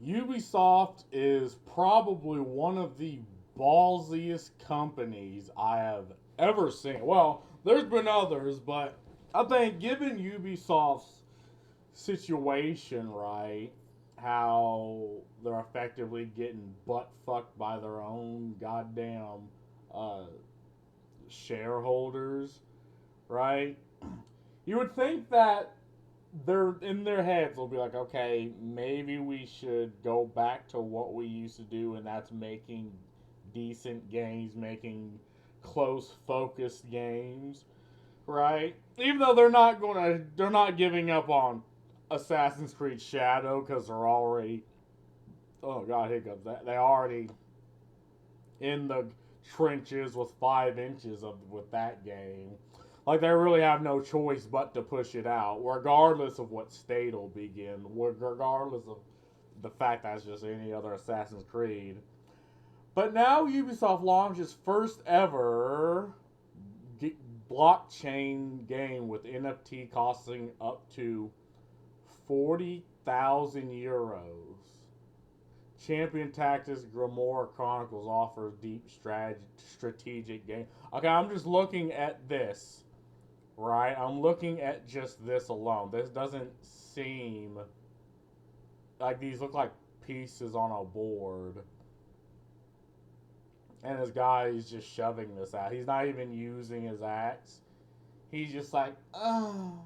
Ubisoft is probably one of the ballsiest companies I have ever seen. Well, there's been others, but I think given Ubisoft's situation, right, how they're effectively getting butt fucked by their own goddamn uh, shareholders, right? You would think that they're in their heads will be like, okay, maybe we should go back to what we used to do, and that's making decent games, making close focused games, right? Even though they're not giving up on Assassin's Creed Shadow because they're already, oh god, hiccups, they already in the trenches with 5 inches of with that game. Like they really have no choice but to push it out, regardless of what state it'll begin, regardless of the fact that it's just any other Assassin's Creed. But now Ubisoft launches first ever blockchain game with NFT costing up to 40,000 euros. Champion Tactics Grimoire Chronicles offers deep strategic game. Okay, I'm just looking at this, right? I'm looking at just this alone. This doesn't seem like these look like pieces on a board. And this guy is just shoving this out. He's not even using his axe. He's just like, oh.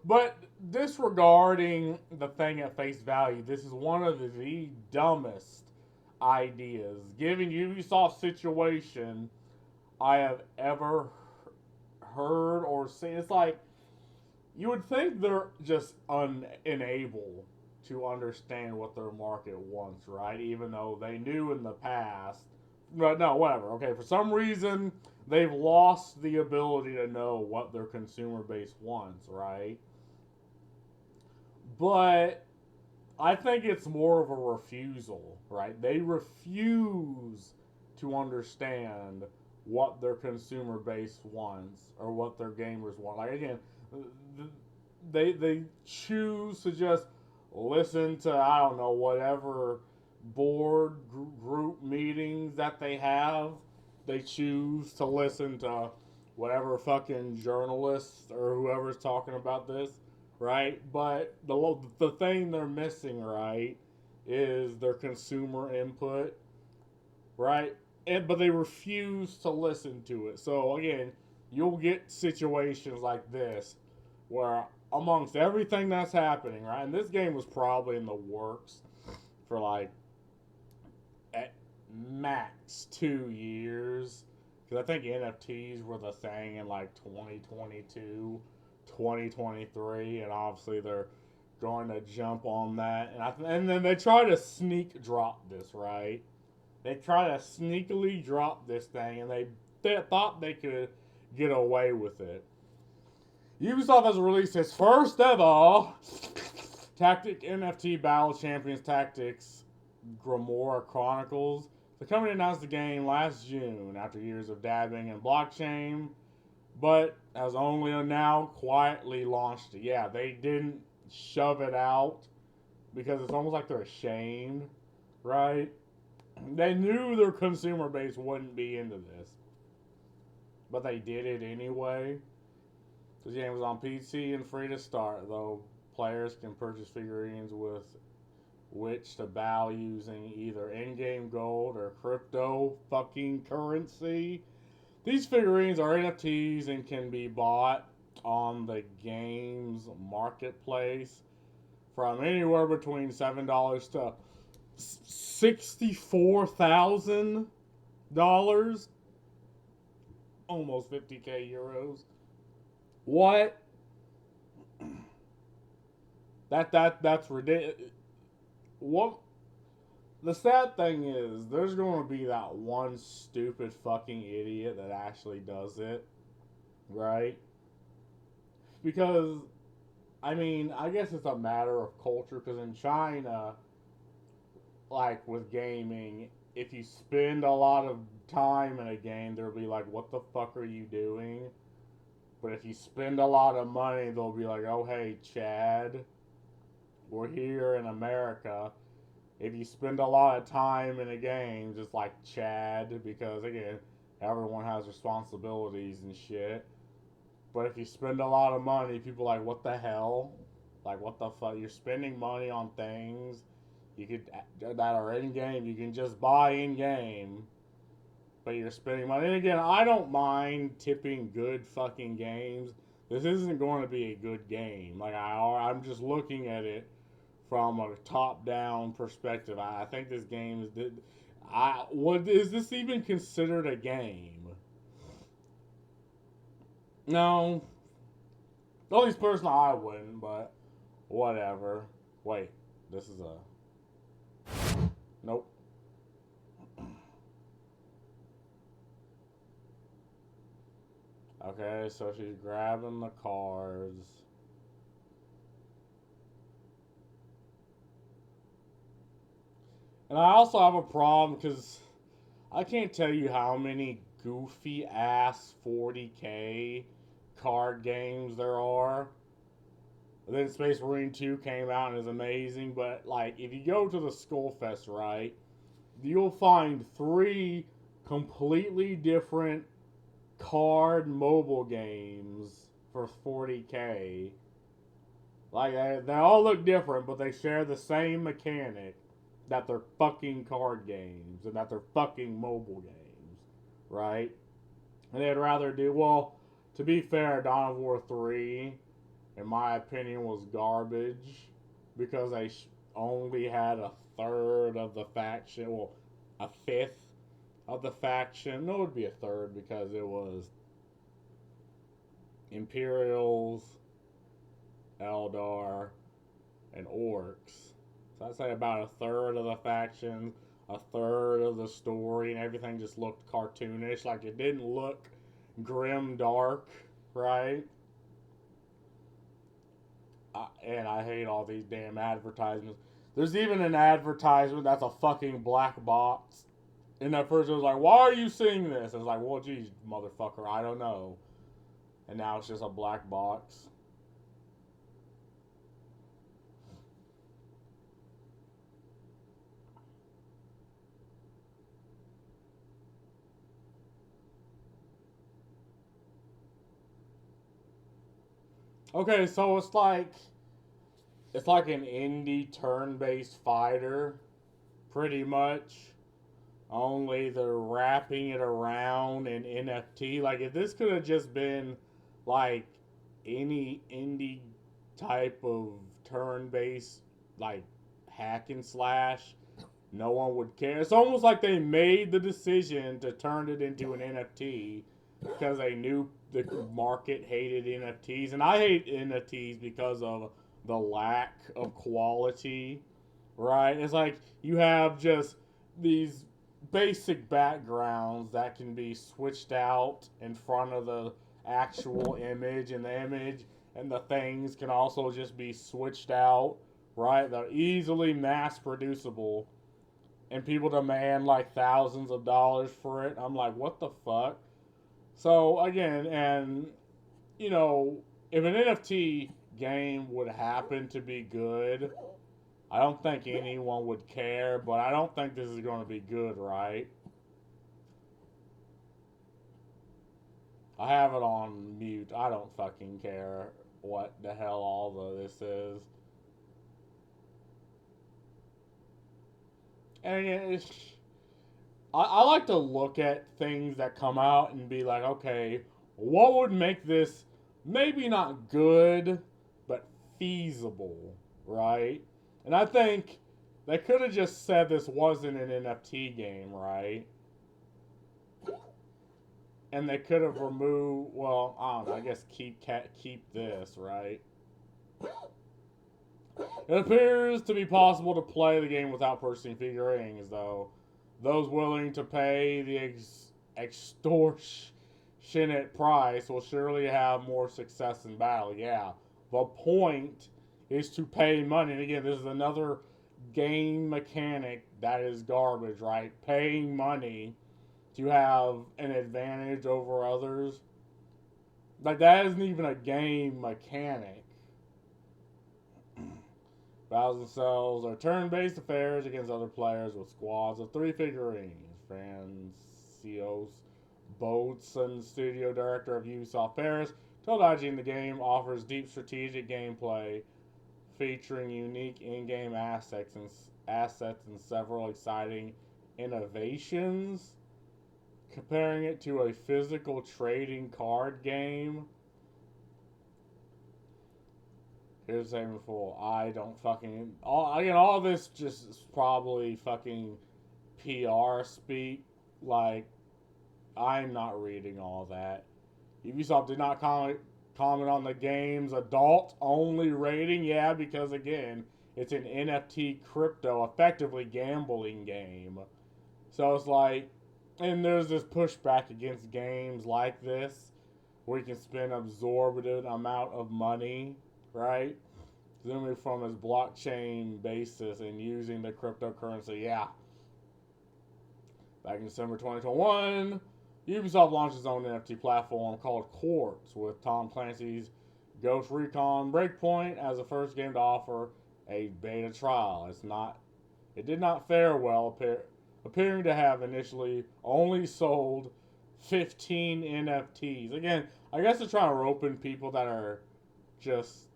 But disregarding the thing at face value, this is one of the dumbest ideas, given Ubisoft's situation, I have ever heard or seen. It's like you would think they're just unable to understand what their market wants, right? Even though they knew in the past. But no, whatever. Okay, for some reason they've lost the ability to know what their consumer base wants, right? But I think it's more of a refusal, right? They refuse to understand what their consumer base wants or what their gamers want. Like again, they choose to just listen to I don't know whatever board group meetings that they have. They choose to listen to whatever fucking journalists or whoever's talking about this, right? But the thing they're missing, right, is their consumer input, right? But they refuse to listen to it. So again, you'll get situations like this where amongst everything that's happening, right? And this game was probably in the works for like at max 2 years. Because I think NFTs were the thing in like 2022, 2023, and obviously they're going to jump on that. And then they try to sneak drop this, right? They try to sneakily drop this thing, and they thought they could get away with it. Ubisoft has released its first ever Tactic NFT Battle Champions Tactics Grimoire Chronicles. The company announced the game last June after years of dabbing in blockchain, but has only now quietly launched it. Yeah, they didn't shove it out because it's almost like they're ashamed, right? They knew their consumer base wouldn't be into this, but they did it anyway. The game was on PC and free to start, though players can purchase figurines with which to bow using either in-game gold or crypto fucking currency. These figurines are NFTs and can be bought on the game's marketplace from anywhere between $7 to $64,000, almost 50k euros. What? That's ridiculous. What? The sad thing is, there's going to be that one stupid fucking idiot that actually does it, right? Because, I mean, I guess it's a matter of culture. Because in China, like with gaming, if you spend a lot of time in a game, they'll be like, "What the fuck are you doing?" But if you spend a lot of money, they'll be like, "Oh hey, Chad, we're here in America. if you spend a lot of time in a game, just like Chad, because again, everyone has responsibilities and shit. But if you spend a lot of money, people are like, what the hell? Like, what the fuck? You're spending money on things you could that are in game. You can just buy in game, but you're spending money. And again, I don't mind tipping good fucking games. This isn't going to be a good game. Like I'm just looking at it from a top-down perspective. I think this game is. What is this even considered a game? No, at least personally I wouldn't. But whatever. Wait, this is a. Nope. Okay, so she's grabbing the cards. And I also have a problem because I can't tell you how many goofy ass 40K card games there are. And then Space Marine 2 came out and is amazing, but like if you go to the Skullfest, right, you'll find 3 completely different card mobile games for 40K. Like they all look different, but they share the same mechanic, that they're fucking card games and that they're fucking mobile games, right? And they'd rather do, well, to be fair, Dawn of War 3, in my opinion, was garbage because they only had a third of the faction, well, a fifth of the faction. No, it would be a third because it was Imperials, Eldar, and Orcs. So I'd say about a third of the factions, a third of the story, and everything just looked cartoonish. Like it didn't look grim dark, right? And I hate all these damn advertisements. There's even an advertisement that's a fucking black box. And at first it was like, why are you seeing this? And it's like, well, geez, motherfucker, I don't know. And now it's just a black box. Okay, so it's like an indie turn-based fighter, pretty much. Only they're wrapping it around in NFT. Like if this could have just been like any indie type of turn-based like hack and slash, no one would care. It's almost like they made the decision to turn it into an NFT because they knew the market hated NFTs, and I hate NFTs because of the lack of quality. Right? It's like you have just these basic backgrounds that can be switched out in front of the actual image, and the image and the things can also just be switched out. Right? They're easily mass producible, and people demand like thousands of dollars for it. I'm like, what the fuck? So again, and you know, if an NFT game would happen to be good, I don't think anyone would care, but I don't think this is going to be good, right? I have it on mute. I don't fucking care what the hell all of this is. And I like to look at things that come out and be like, okay, what would make this maybe not good, but feasible, right? And I think they could have just said this wasn't an NFT game, right? And they could have removed, well, I don't know, I guess keep this, right? It appears to be possible to play the game without purchasing figurines, though. Those willing to pay the extortionate price will surely have more success in battle. Yeah, the point is to pay money. And again, this is another game mechanic that is garbage, right? Paying money to have an advantage over others. Like, that isn't even a game mechanic. battles themselves are turn-based affairs against other players with squads of 3 figurines. Francios Boatson, studio director of Ubisoft Paris, told IGN the game offers deep strategic gameplay featuring unique in-game assets and several exciting innovations, comparing it to a physical trading card game. Here's the statement full. I don't fucking all this just is probably fucking PR speak. Like, I'm not reading all that. Ubisoft did not comment on the game's adult-only rating. Yeah, because again, it's an NFT crypto, effectively gambling game. So it's like, and there's this pushback against games like this, where you can spend an absorbent amount of money, right? Zooming from its blockchain basis and using the cryptocurrency. Yeah. Back in December 2021, Ubisoft launched its own NFT platform called Quartz with Tom Clancy's Ghost Recon Breakpoint as the first game to offer a beta trial. It did not fare well, appearing to have initially only sold 15 NFTs. Again, I guess they're trying to rope in people that are just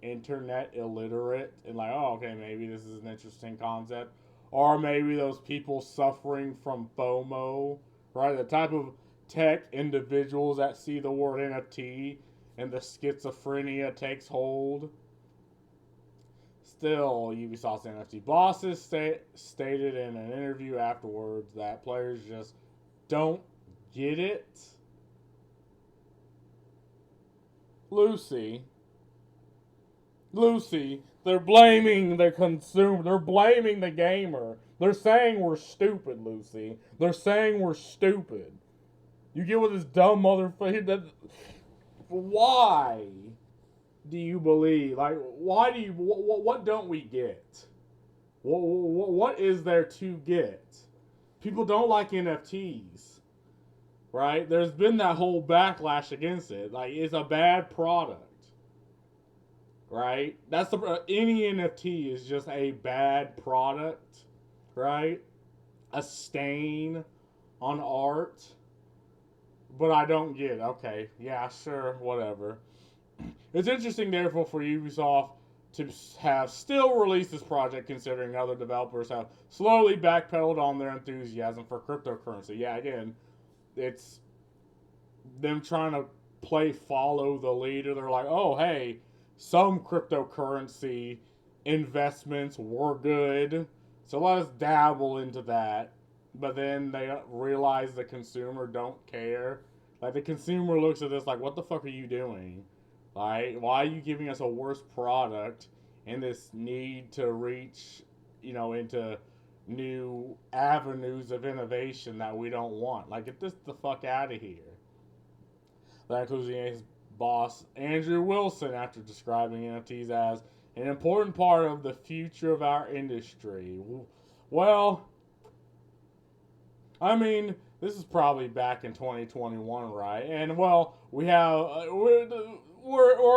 internet illiterate and like, oh, okay, maybe this is an interesting concept. Or maybe those people suffering from FOMO, right? The type of tech individuals that see the word NFT and the schizophrenia takes hold. Still, Ubisoft's NFT bosses stated in an interview afterwards that players just don't get it. Lucy, they're blaming the consumer. They're blaming the gamer. They're saying we're stupid, Lucy. They're saying we're stupid. You get with this dumb motherfucker. Why do you believe? Like, why do you? What don't we get? What is there to get? People don't like NFTs, right? There's been that whole backlash against it. Like, it's a bad product. Right? That's any NFT is just a bad product, right? A stain on art. But I don't get it. Okay, yeah, sure, whatever. It's interesting, therefore, for Ubisoft to have still released this project, considering other developers have slowly backpedaled on their enthusiasm for cryptocurrency. Yeah, again, it's them trying to follow the leader. They're like, oh, hey, some cryptocurrency investments were good, so let us dabble into that. But then they realize the consumer don't care. Like, the consumer looks at this like, what the fuck are you doing? Like, why are you giving us a worse product and this need to reach, into new avenues of innovation that we don't want? Like, get this the fuck out of here. That includes the boss Andrew Wilson after describing NFTs as an important part of the future of our industry. Well, I mean, this is probably back in 2021, right? And well, we're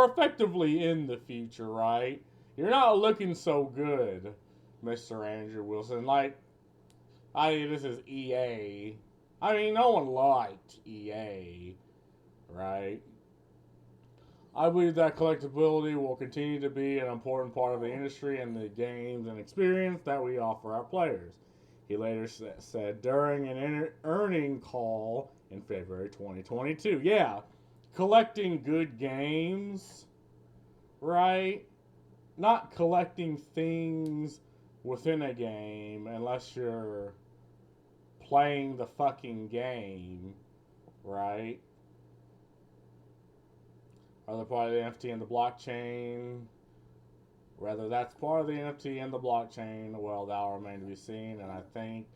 effectively in the future, right? You're not looking so good, Mr. Andrew Wilson. Like, this is EA. I mean, no one liked EA, right? I believe that collectability will continue to be an important part of the industry and the games and experience that we offer our players. He later said during an earning call in February 2022. Yeah, collecting good games, right? Not collecting things within a game unless you're playing the fucking game, right? Other part of the NFT and the blockchain. Whether that's part of the NFT and the blockchain, well, that will remain to be seen. And I think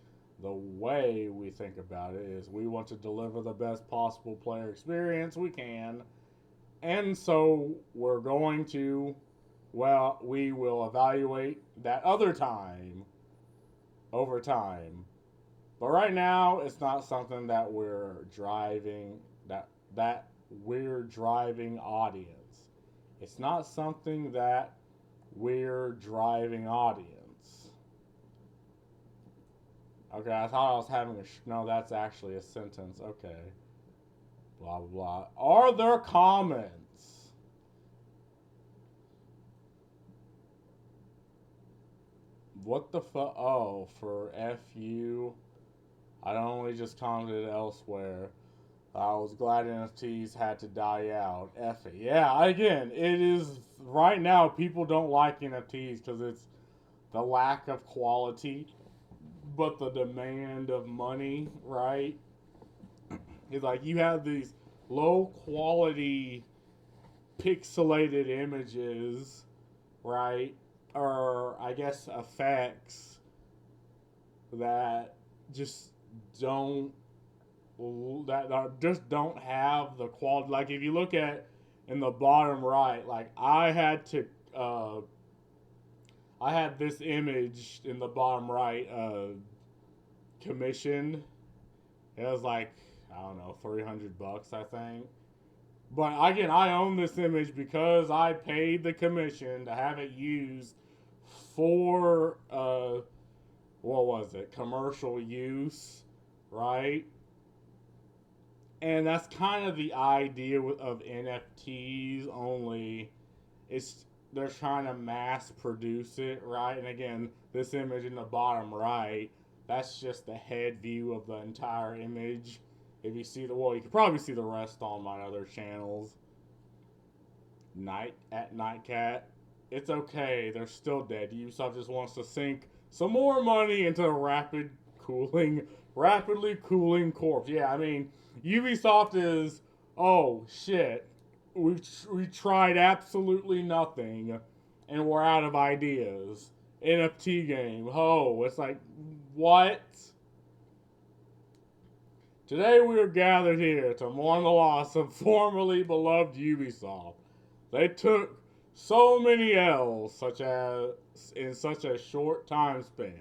the way we think about it is we want to deliver the best possible player experience we can. And so we're going to, we will evaluate that over time. But right now, it's not something that we're driving, that we're driving audience. It's not something that weird driving audience. Okay, I thought I was having no, that's actually a sentence. Okay. Blah, blah, blah. Are there comments? What the fuck? Oh, for FU. I only just commented elsewhere. I was glad NFTs had to die out. F it. Yeah, again, it is. Right now, people don't like NFTs because it's the lack of quality, but the demand of money, right? It's like you have these low quality pixelated images, right? Or I guess effects that just don't just don't have the quality. Like if you look at in the bottom right, like I had this image in the bottom right commissioned. It was like I don't know, $300, I think. But again, I own this image because I paid the commission to have it used for what was it? Commercial use, right? And that's kind of the idea of NFTs. Only it's they're trying to mass produce it, right? And again, this image in the bottom right, that's just the head view of the entire image. If you see you can probably see the rest on my other channels. Nightcat. It's okay. They're still dead. Ubisoft just wants to sink some more money into a rapidly cooling corpse. Yeah, I mean, Ubisoft is, oh shit, we tried absolutely nothing, and we're out of ideas. NFT game. Oh, it's like, what? Today we are gathered here to mourn the loss of formerly beloved Ubisoft. They took so many L's, such as in such a short time span.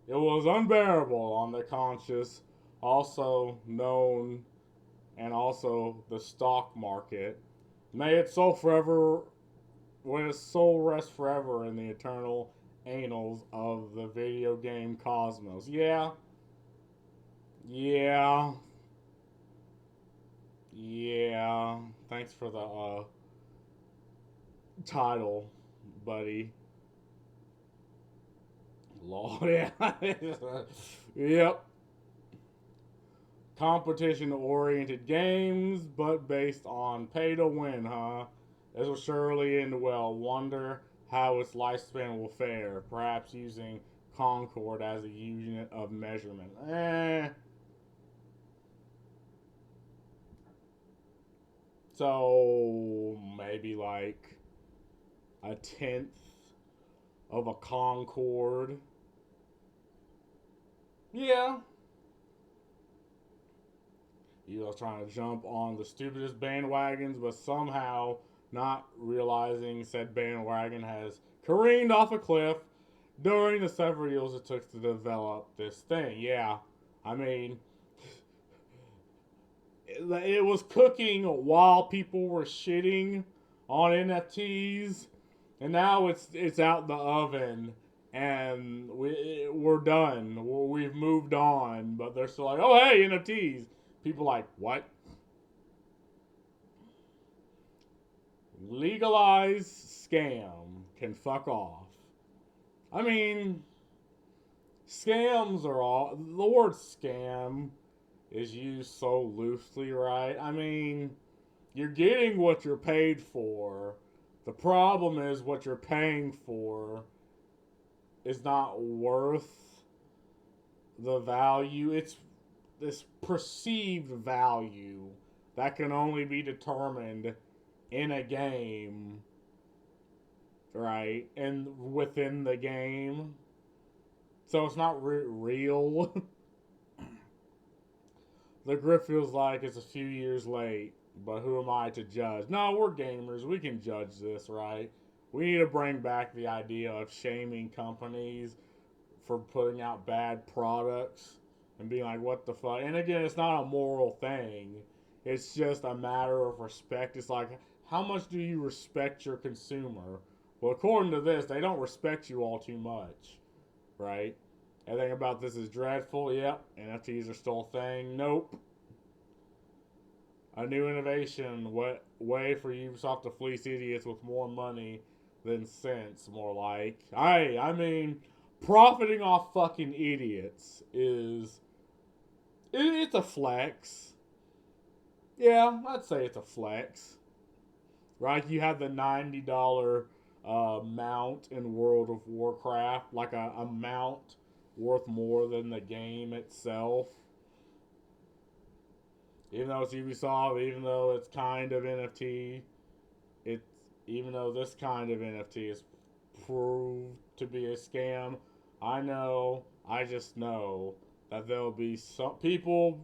It was unbearable on the conscious, also known, and also the stock market. May its soul rest forever in the eternal annals of the video game cosmos. Yeah. Thanks for the title, buddy. Lord, yeah. Yep. Competition-oriented games, but based on pay to win, huh? This will surely end well. Wonder how its lifespan will fare. Perhaps using Concord as a unit of measurement. So maybe like a tenth of a Concord. Yeah. You was trying to jump on the stupidest bandwagons, but somehow not realizing said bandwagon has careened off a cliff during the several years it took to develop this thing. Yeah, I mean, it was cooking while people were shitting on NFTs, and now it's out the oven, and we're done. We've moved on, but they're still like, oh hey, NFTs. People like, what? Legalized scam can fuck off. I mean, scams are all. The word scam is used so loosely, right? I mean, you're getting what you're paid for. The problem is what you're paying for is not worth the value. It's this perceived value that can only be determined in a game, right? And within the game. So it's not real. The grip feels like it's a few years late, but who am I to judge? No, we're gamers. We can judge this, right? We need to bring back the idea of shaming companies for putting out bad products and being like, what the fuck? And again, it's not a moral thing. It's just a matter of respect. It's like, how much do you respect your consumer? Well, according to this, they don't respect you all too much, right? Everything about this is dreadful. Yep, NFTs are still a thing. Nope. A new innovation, way for Ubisoft to fleece idiots with more money than sense, more like. I mean, profiting off fucking idiots it's a flex. Yeah, I'd say it's a flex. Right? You have the $90 mount in World of Warcraft, like a mount worth more than the game itself. Even though it's Ubisoft, even though it's kind of NFT, it's even though this kind of NFT is proved to be a scam. I just know that there'll be some people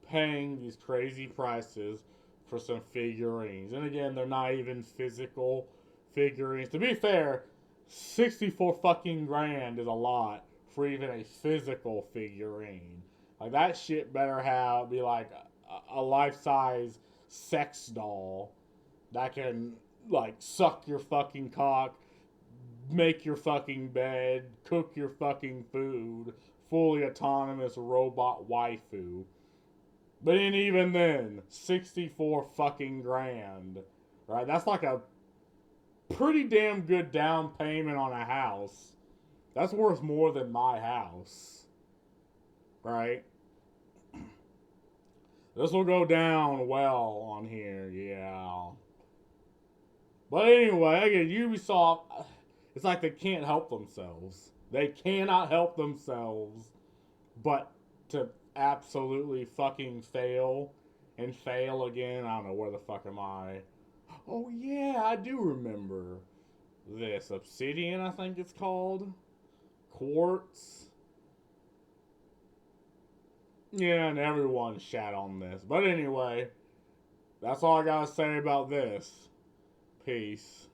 paying these crazy prices for some figurines. And again, they're not even physical figurines. To be fair, 64 fucking grand is a lot for even a physical figurine. Like that shit better be like a life size sex doll that can like suck your fucking cock, make your fucking bed, cook your fucking food, fully autonomous robot waifu. But even then, 64 fucking grand. Right? That's like a pretty damn good down payment on a house. That's worth more than my house. Right? This will go down well on here, yeah. But anyway, again, Ubisoft, it's like they can't help themselves. They cannot help themselves but to absolutely fucking fail and fail again. I don't know, where the fuck am I? Oh yeah, I do remember this. Obsidian, I think it's called. Quartz. Yeah, and everyone shat on this. But anyway, that's all I gotta say about this. Peace.